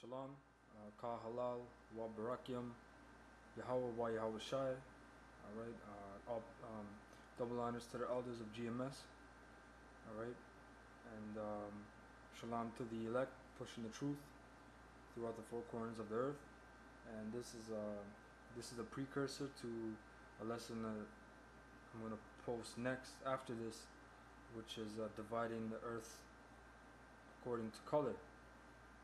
Shalom, Ka Halal, Wa Barakyam, Yahweh Wa Yahweh Shai. Alright, double honors to the elders of GMS. Alright, and Shalom to the elect, pushing the truth throughout the four corners of the earth. And this is a precursor to a lesson that I'm going to post next after this, which is dividing the earth according to color.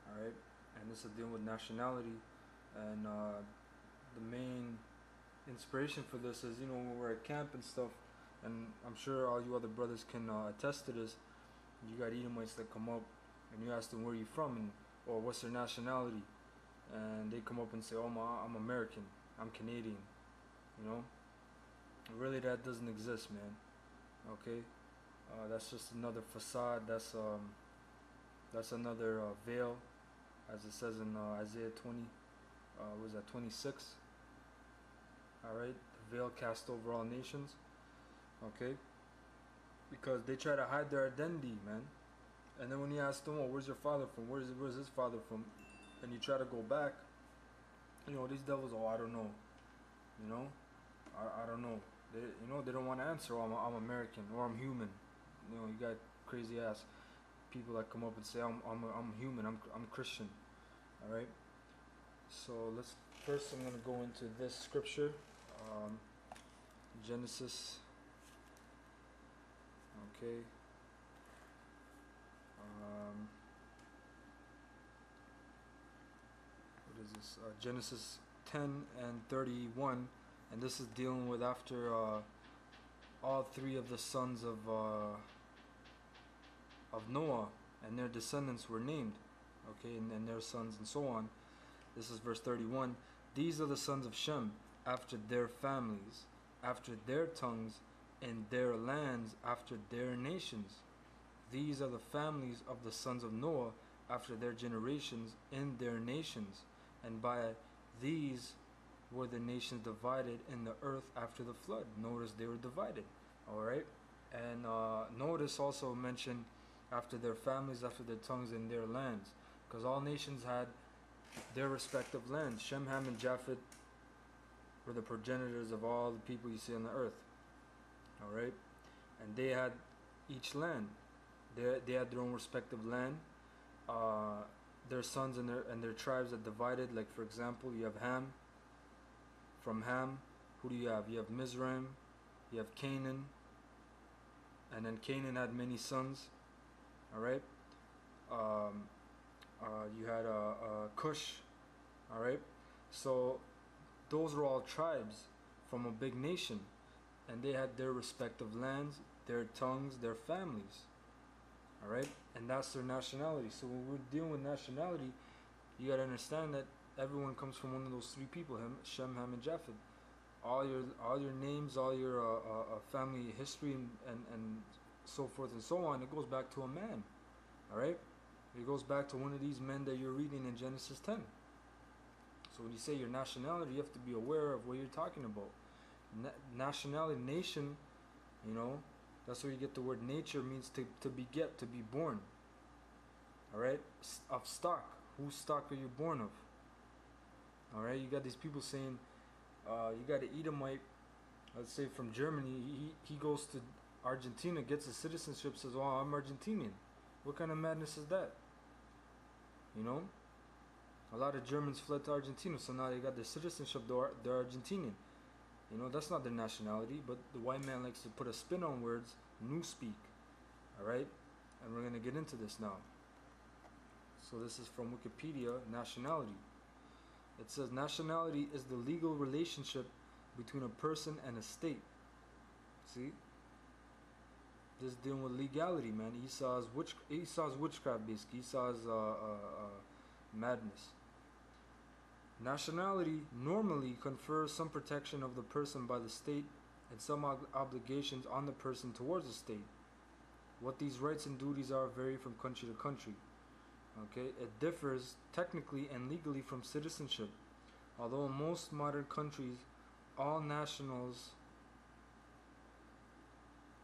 Alright, and this is dealing with nationality, and the main inspiration for this is, when we're at camp and stuff, and I'm sure all you other brothers can attest to this. You got Edomites that come up and you ask them, where are you from, or what's their nationality, and they come up and say, oh, I'm American, I'm Canadian. Really, that doesn't exist, man. Okay, that's just another facade. That's another veil, as it says in Isaiah 20, was that 26? Alright, the veil cast over all nations. Okay, because they try to hide their identity, man. And then when you ask them, oh, where's your father from? Where's his father from? And you try to go back, these devils, oh, I don't know. I don't know. They don't want to answer, oh, I'm American, or I'm human. You got crazy ass people that come up and say, I'm human, I'm Christian. Alright, so I'm going to go into this scripture, Genesis. Okay, what is this? Genesis 10 and 31, and this is dealing with after all three of the sons of Noah and their descendants were named, okay, and their sons and so on. This is verse 31. These are the sons of Shem after their families, after their tongues, in their lands, after their nations. These are the families of the sons of Noah after their generations, in their nations. And by these were the nations divided in the earth after the flood. Notice they were divided. Alright, and notice also mention after their families, after their tongues, in their lands, because all nations had their respective lands. Shem, Ham, and Japheth were the progenitors of all the people you see on the earth. Alright, and they had each land. They had their own respective land. Their sons and their tribes are divided. Like, for example, you have Ham. From Ham, who do you have? You have Mizraim, you have Canaan, and then Canaan had many sons. Alright, you had Cush. Alright, so those were all tribes from a big nation, and they had their respective lands, their tongues, their families. Alright, and that's their nationality. So when we're dealing with nationality, you gotta understand that everyone comes from one of those three people: Shem, Ham, and Japheth. All your names, all your family history, and so forth and so on, it goes back to a man. Alright, it goes back to one of these men that you're reading in Genesis 10. So when you say your nationality, you have to be aware of what you're talking about. Nationality, nation, that's where you get the word nature, means to beget, to be born. Alright, of stock. Whose stock are you born of? Alright, you got these people saying, you got an Edomite, let's say from Germany, he goes to Argentina, gets his citizenship, says, oh, I'm Argentinian. What kind of madness is that? A lot of Germans fled to Argentina, so now they got their citizenship, they're Argentinian. That's not their nationality, but the white man likes to put a spin on words, newspeak. Alright, and we're going to get into this now. So this is from Wikipedia, nationality. It says, nationality is the legal relationship between a person and a state. See? This is dealing with legality, man. Esau's witchcraft, basically. Esau's madness. Nationality normally confers some protection of the person by the state and some obligations on the person towards the state. What these rights and duties are vary from country to country. Okay, it differs technically and legally from citizenship. Although in most modern countries, all nationals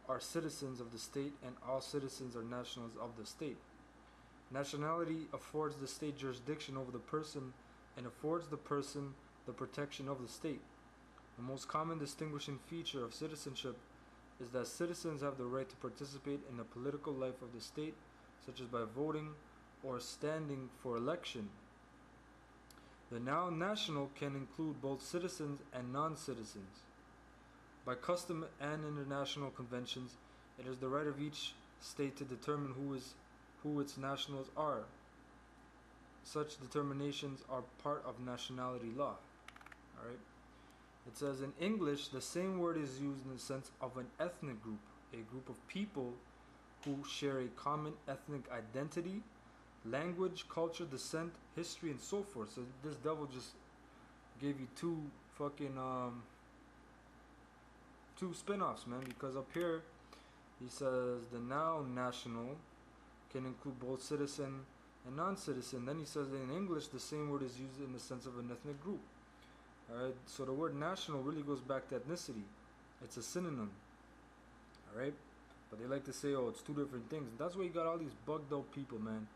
are citizens of the state and all citizens are nationals of the state. Nationality affords the state jurisdiction over the person and affords the person the protection of the state. The most common distinguishing feature of citizenship is that citizens have the right to participate in the political life of the state, such as by voting or standing for election. The noun national can include both citizens and non-citizens. By custom and international conventions, it is the right of each state to determine who its nationals are. Such determinations are part of nationality law. Alright? It says in English, the same word is used in the sense of an ethnic group, a group of people who share a common ethnic identity, language, culture, descent, history, and so forth. So this devil just gave you two spin-offs, man, because up here he says the noun national can include both citizen and non-citizen. Then he says that in English the same word is used in the sense of an ethnic group. Alright, so the word national really goes back to ethnicity. It's a synonym. Alright? But they like to say, oh, it's two different things. That's why you got all these bugged out people, man.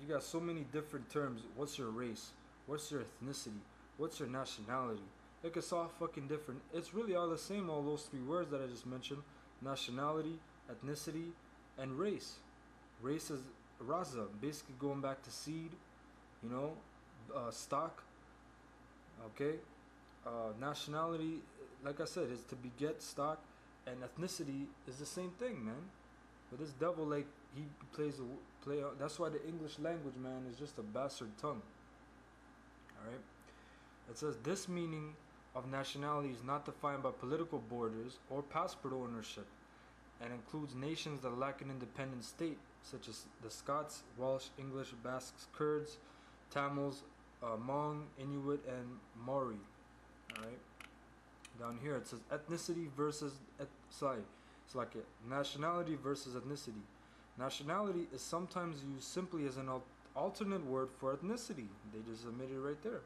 You got so many different terms. What's your race? What's your ethnicity? What's your nationality? Like, it's all fucking different. It's really all the same, all those three words that I just mentioned. Nationality, ethnicity, and race. Race is raza, basically going back to seed, you know, stock. Okay? Nationality, like I said, is to beget stock, and ethnicity is the same thing, man. But this devil, like, he that's why the English language, man, is just a bastard tongue. Alright? It says this meaning of nationality is not defined by political borders or passport ownership, and includes nations that lack an independent state, such as the Scots, Welsh, English, Basques, Kurds, Tamils, Hmong, Inuit, and Maori. Alright? Down here it says ethnicity versus it's like nationality versus ethnicity. Nationality is sometimes used simply as an alternate word for ethnicity. They just admit it right there.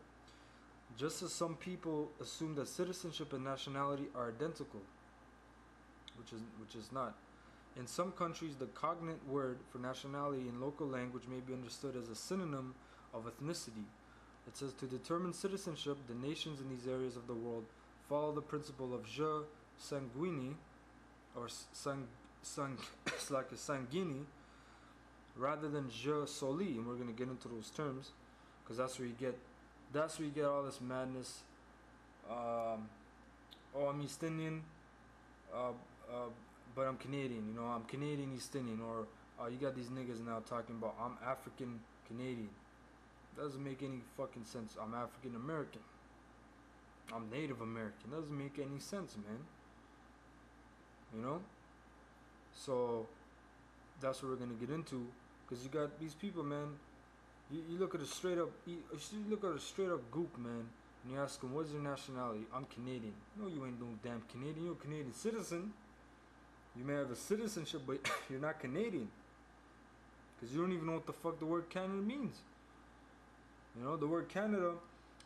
Just as some people assume that citizenship and nationality are identical, which is not. In some countries, the cognate word for nationality in local language may be understood as a synonym of ethnicity. It says to determine citizenship, the nations in these areas of the world follow the principle of jus sanguini, or it's like a sanguini, rather than jus soli, and we're gonna get into those terms, because that's where you get all this madness. Oh, I'm East Indian, but I'm Canadian. You know, I'm Canadian East Indian, or you got these niggas now talking about I'm African Canadian. Doesn't make any fucking sense. I'm African American. I'm Native American. Doesn't make any sense, man. You know? So that's what we're gonna get into, because you got these people, man. You look at a straight up gook, man, and you ask them, what's your nationality? I'm Canadian. No, you ain't no damn Canadian. You're a Canadian citizen. You may have a citizenship, but you're not Canadian, because you don't even know what the fuck the word Canada means. You know, the word Canada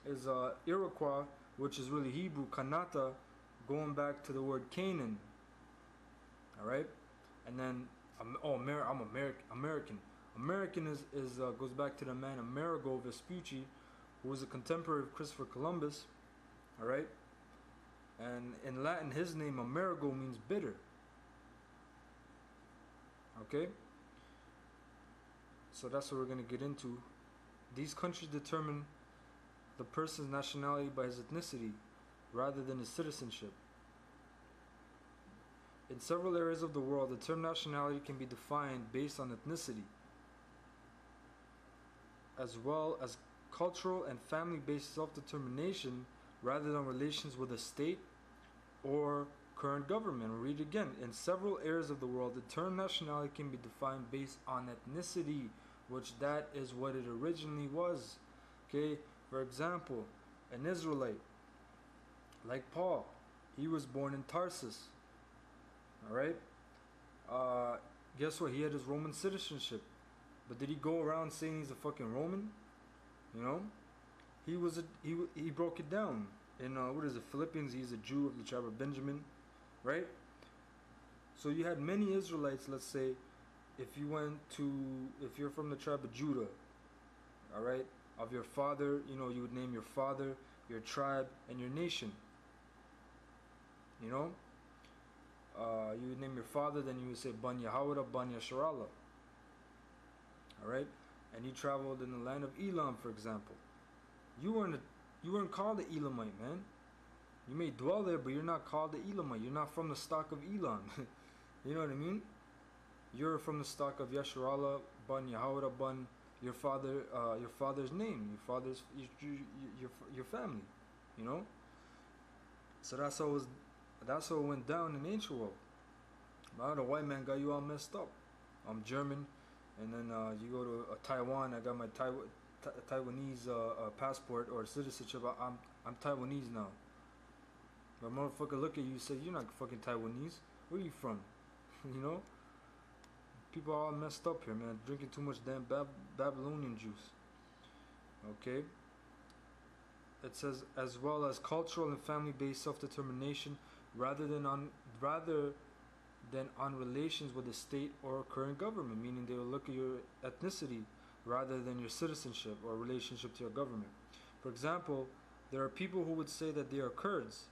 is Iroquois, which is really Hebrew, Kanata, going back to the word Canaan. Alright? And then, I'm American. American is goes back to the man Amerigo Vespucci, who was a contemporary of Christopher Columbus. Alright? And in Latin, his name, Amerigo, means bitter. Okay? So that's what we're going to get into. These countries determine the person's nationality by his ethnicity rather than his citizenship. In several areas of the world, the term nationality can be defined based on ethnicity, as well as cultural and family-based self-determination rather than relations with a state or current government. We'll read it again. In several areas of the world, the term nationality can be defined based on ethnicity, which that is what it originally was. Okay, for example, an Israelite, like Paul, he was born in Tarsus. Alright? Guess what? He had his Roman citizenship. But did he go around saying he's a fucking Roman? You know? He broke it down. In what is it, Philippians, he's a Jew of the tribe of Benjamin. Right? So you had many Israelites, let's say, if you're from the tribe of Judah, all right, of your father, you would name your father, your tribe, and your nation. You know, you would name your father, then you would say Ban Yahawada, Ban Yasharallah. All right, and you traveled in the land of Elam, for example. You weren't called the Elamite, man. You may dwell there, but you're not called the Elamite. You're not from the stock of Elam. You know what I mean? You're from the stock of Yasharallah, Ban Yahawada, Ban your father's name, your family. You know. So that's how it went down in the ancient world. But the white man got you all messed up. I'm German, and then you go to Taiwan. I got my Taiwanese passport or citizenship. I'm Taiwanese now. But motherfucker look at you and say, you're not fucking Taiwanese. Where are you from? You know? People are all messed up here, man. Drinking too much damn Babylonian juice. Okay? It says, as well as cultural and family-based self-determination rather than on relations with the state or current government, meaning they will look at your ethnicity rather than your citizenship or relationship to your government. For example, there are people who would say that they are Kurds,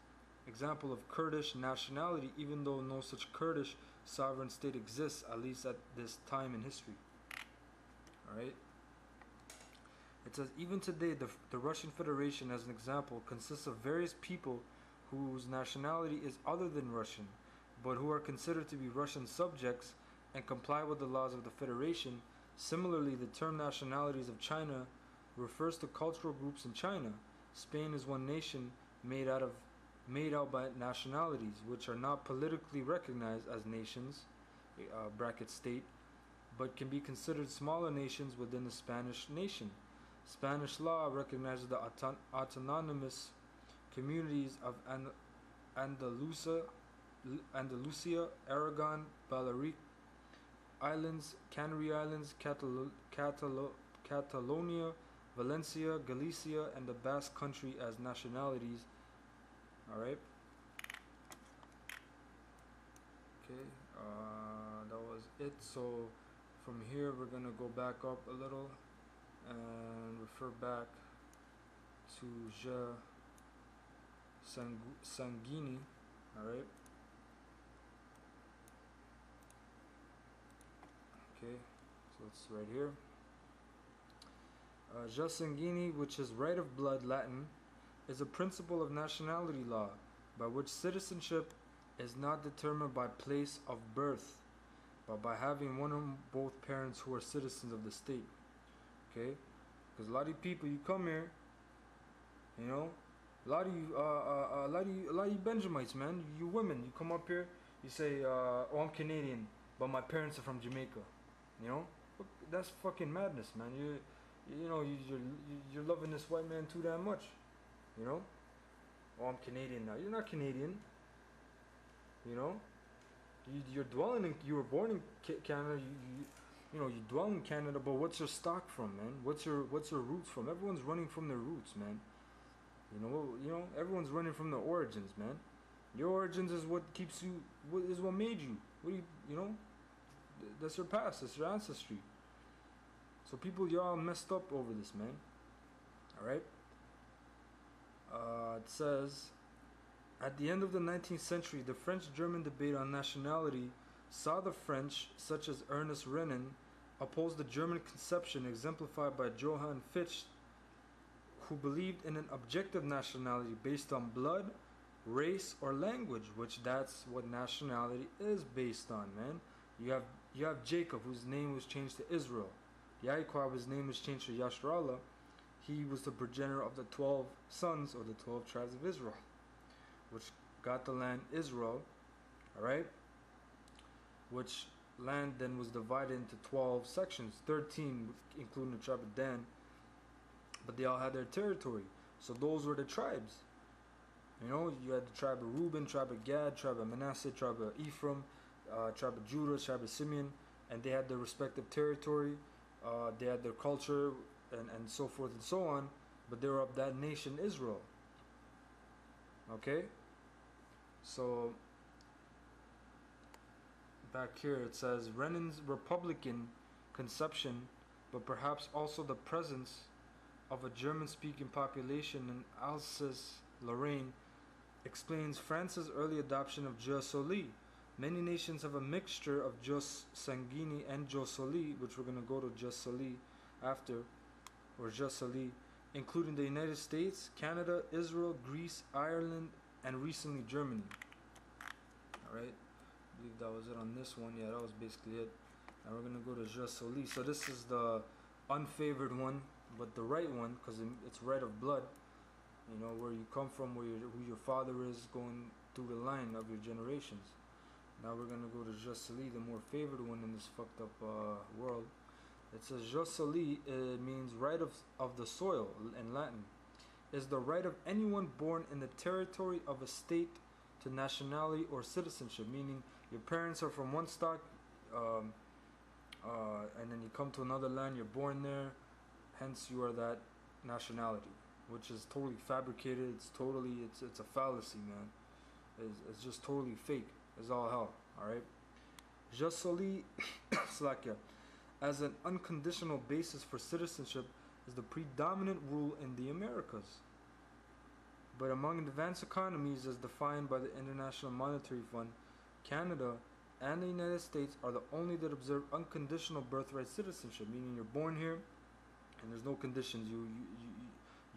example of Kurdish nationality, even though no such Kurdish sovereign state exists, at least at this time in history. Alright? It says, even today, the Russian Federation, as an example, consists of various people whose nationality is other than Russian, but who are considered to be Russian subjects and comply with the laws of the Federation. Similarly, the term nationalities of China refers to cultural groups in China. Spain is one nation made out by nationalities, which are not politically recognized as nations, bracket state, but can be considered smaller nations within the Spanish nation. Spanish law recognizes the autonomous communities of Andalusia, Aragon, Balearic Islands, Canary Islands, Catalonia, Valencia, Galicia, and the Basque Country as nationalities. Alright? Okay, that was it. So from here we're gonna go back up a little and refer back to Sanguini. Alright? Okay, so it's right here. Jus sanguini, which is right of blood, Latin, is a principle of nationality law by which citizenship is not determined by place of birth, but by having one or both parents who are citizens of the state. Okay, because a lot of people, you come here, you know, a lot of you Benjamites, man, you women, you come up here, you say, oh, I'm Canadian, but my parents are from Jamaica. You know, that's fucking madness, man. You're loving this white man too damn much. You know, oh, I'm Canadian now. You're not Canadian. You know, you were born in Canada. You dwell in Canada, but what's your stock from, man? What's your roots from? Everyone's running from their roots, man. You know, everyone's running from their origins, man. Your origins is what keeps you. What made you? What do you know? That's your past. That's your ancestry. So people, you're all messed up over this, man. Alright? It says, at the end of the 19th century, the French-German debate on nationality saw the French, such as Ernest Renan, oppose the German conception exemplified by Johann Fichte, who believed in an objective nationality based on blood, race, or language, which that's what nationality is based on, man. You have Jacob, whose name was changed to Israel. Yaakov, his name was changed to Yashrallah. He was the progenitor of the 12 sons, or the 12 tribes of Israel, which got the land Israel, alright? Which land then was divided into 12 sections, 13 including the tribe of Dan, but they all had their territory. So those were the tribes. You know, you had the tribe of Reuben, tribe of Gad, tribe of Manasseh, tribe of Ephraim, tribe of Judah, tribe of Simeon, and they had their respective territory, they had their culture, and so forth and so on, but they were of that nation Israel. Okay? So back here it says Renan's Republican conception, but perhaps also the presence of a German-speaking population in Alsace-Lorraine explains France's early adoption of jus soli. Many nations have a mixture of jus sanguini and jus soli, which we're going to go to jus soli after, or jus soli, including the United States, Canada, Israel, Greece, Ireland, and recently Germany. Alright, I believe that was it on this one. Yeah, that was basically it. And we're going to go to jus soli. So this is the unfavored one, but the right one, because it's right of blood. You know, where you come from, who your father is, going through the line of your generations. Now we're going to go to jus soli, the more favored one in this fucked up world. It says jus soli means right of the soil in Latin. Is the right of anyone born in the territory of a state to nationality or citizenship, meaning your parents are from one stock, and then you come to another land, you're born there, hence you are that nationality, which is totally fabricated. It's a fallacy, man. It's just totally fake. It's all hell. All right. Jus soli, Slakia, as an unconditional basis for citizenship, is the predominant rule in the Americas. But among advanced economies, as defined by the International Monetary Fund, Canada and the United States are the only that observe unconditional birthright citizenship, meaning you're born here, and there's no conditions.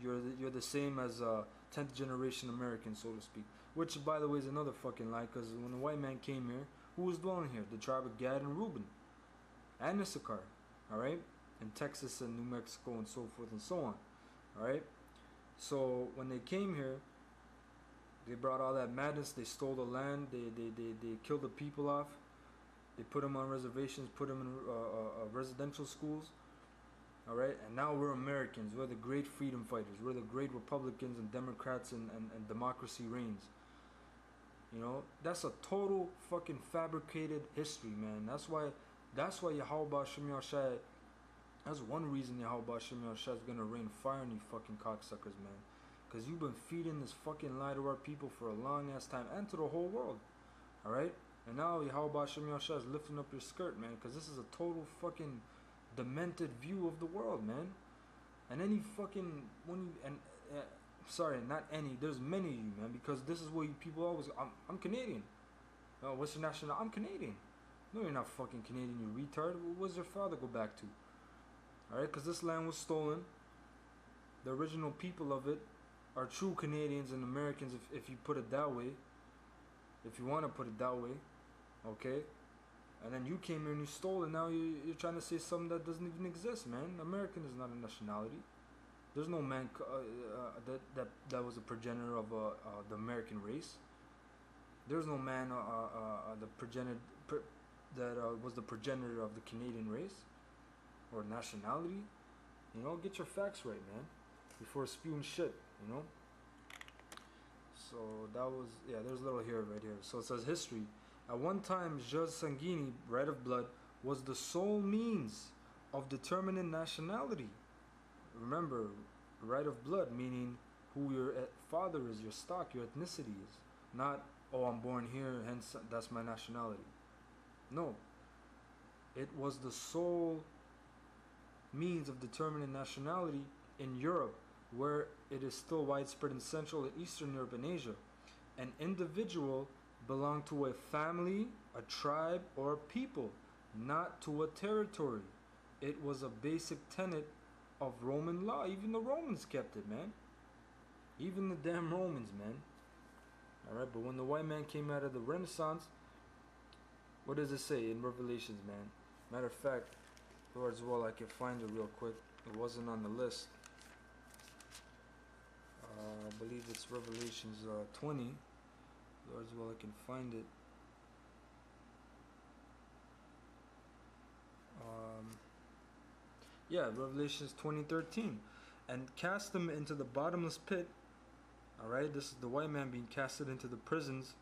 You're the same as 10th generation American, so to speak. Which, by the way, is another fucking lie, because when the white man came here, who was dwelling here? The tribe of Gad and Reuben, and Issachar, all right, in Texas and New Mexico and so forth and so on, all right. So when they came here, they brought all that madness. They stole the land. They killed the people off. They put them on reservations, put them in residential schools. All right, and now we're Americans. We're the great freedom fighters. We're the great Republicans and Democrats, and democracy reigns. You know, that's a total fucking fabricated history, man. That's why Yahweh Shem Yahshai, that's one reason Yahweh Shem Yahshai is gonna rain fire on you fucking cocksuckers, man. Because you've been feeding this fucking lie to our people for a long ass time, and to the whole world. Alright? And now Yahweh Shem Yahshai is lifting up your skirt, man, because this is a total fucking demented view of the world, man. And any fucking sorry, not any, there's many of you, man, because this is what you people always, I'm Canadian. Oh, what's your national? I'm Canadian. No, you're not fucking Canadian, you retard. Where's your father go back to? Alright, because this land was stolen. The original people of it are true Canadians and Americans, if you put it that way. If you want to put it that way. Okay? And then you came here and you stole it. Now you're trying to say something that doesn't even exist, man. American is not a nationality. There's no man that was a progenitor of the American race. There's no man that was the progenitor of the Canadian race or nationality. You know, get your facts right, man, before spewing shit. You know. So that was, yeah. There's a little here, right here. So it says history. At one time, jus sanguini, right of blood, was the sole means of determining nationality. Remember, right of blood, meaning who your father is, your stock, your ethnicity is. Not, oh, I'm born here, hence that's my nationality. No. It was the sole means of determining nationality in Europe, where it is still widespread in Central and Eastern Europe and Asia. An individual belonged to a family, a tribe, or a people, not to a territory. It was a basic tenet of Roman law. Even the Romans kept it, man. Even the damn Romans, man. Alright, but when the white man came out of the Renaissance, what does it say in Revelations, man? Matter of fact, Lord, as well, I can find it real quick. It wasn't on the list. I believe it's Revelations 20. Lord, as well, I can find it. Yeah, Revelations 20:13. And cast them into the bottomless pit. Alright, this is the white man being casted into the prisons,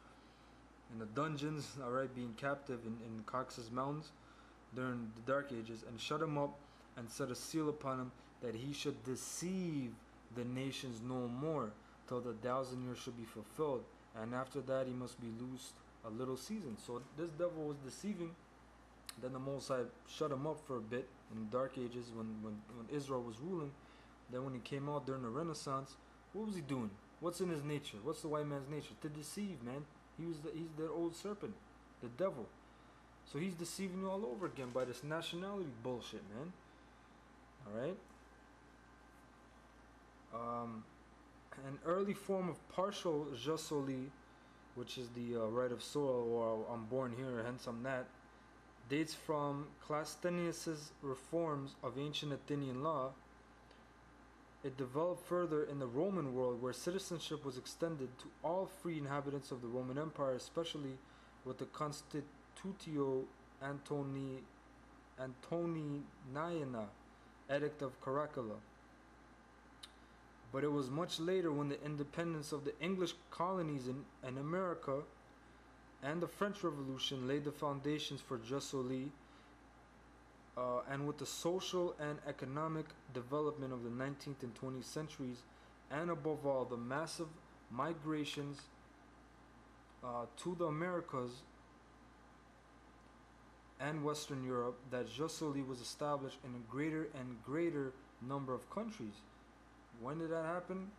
in the dungeons, alright, being captive in Caucasus Mountains during the Dark Ages, and shut him up and set a seal upon him that he should deceive the nations no more till the 1,000 years should be fulfilled, and after that he must be loosed a little season. So this devil was deceiving. Then the Most High shut him up for a bit in the Dark Ages when Israel was ruling. Then when he came out during the Renaissance, what was he doing? What's in his nature? What's the white man's nature? To deceive, man. He's the old serpent, the devil. So he's deceiving you all over again by this nationality bullshit, man. All right. An early form of partial jasoli, which is the right of soil, or I'm born here, hence I'm that, dates from Clasthenius's reforms of ancient Athenian law. It developed further in the Roman world, where citizenship was extended to all free inhabitants of the Roman Empire, especially with the Constitutio Antoniniana, Edict of Caracalla. But it was much later, when the independence of the English colonies in America and the French Revolution laid the foundations for Jusoli, and with the social and economic development of the 19th and 20th centuries, and above all, the massive migrations to the Americas and Western Europe, that Jusoli was established in a greater and greater number of countries. When did that happen?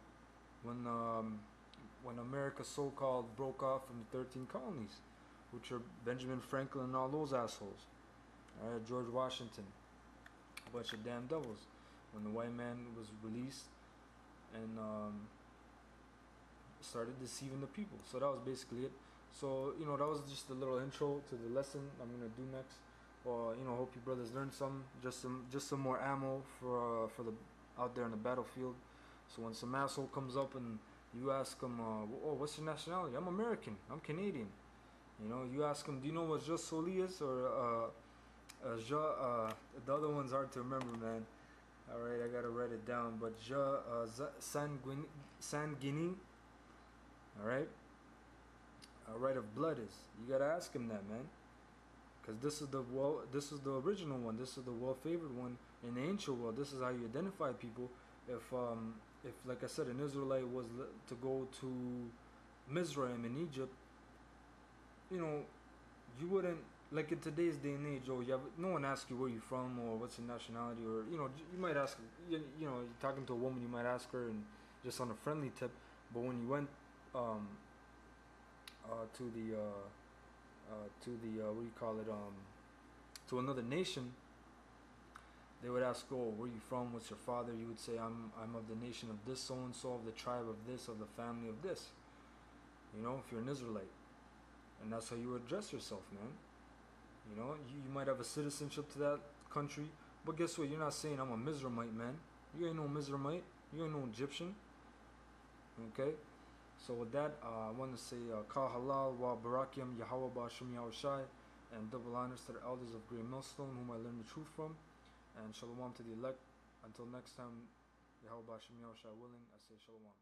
When America so-called broke off from the 13 colonies, which are Benjamin Franklin and all those assholes. Alright, George Washington, a bunch of damn devils. When the white man was released and started deceiving the people. So that was basically it. So, that was just a little intro to the lesson I'm gonna do next. Well, hope you brothers learned some, just some more ammo for the out there in the battlefield. So when some asshole comes up and you ask him, oh, what's your nationality? I'm American. I'm Canadian. You ask him, do you know what Je Soli is? Or the other one's hard to remember, man. Alright, I gotta write it down. But Sanguini, alright? Right of blood is. You gotta ask him that, man. Because this is the original one. This is the well-favored one in the ancient world. This is how you identify people. If like I said, an Israelite was to go to Mizraim in Egypt, you wouldn't, like in today's day and age, no one asks you where you're from or what's your nationality, or you might ask, you're talking to a woman, you might ask her, and just on a friendly tip. But when you went to the what do you call it, to another nation, they would ask, oh, where you from, what's your father? You would say, I'm of the nation of this so and so, of the tribe of this, of the family of this, if you're an Israelite. And that's how you address yourself, man. You might have a citizenship to that country, but guess what? You're not saying I'm a Mizraimite, man. You ain't no Mizraimite. You ain't no Egyptian. Okay? So with that, I want to say Ka Halal wa Barakyam Yahweh Bashim Yahushai, and double honors to the elders of Great Millstone, whom I learned the truth from, and Shalom to the elect. Until next time, Yahweh Bashim Yahushai willing, I say Shalom.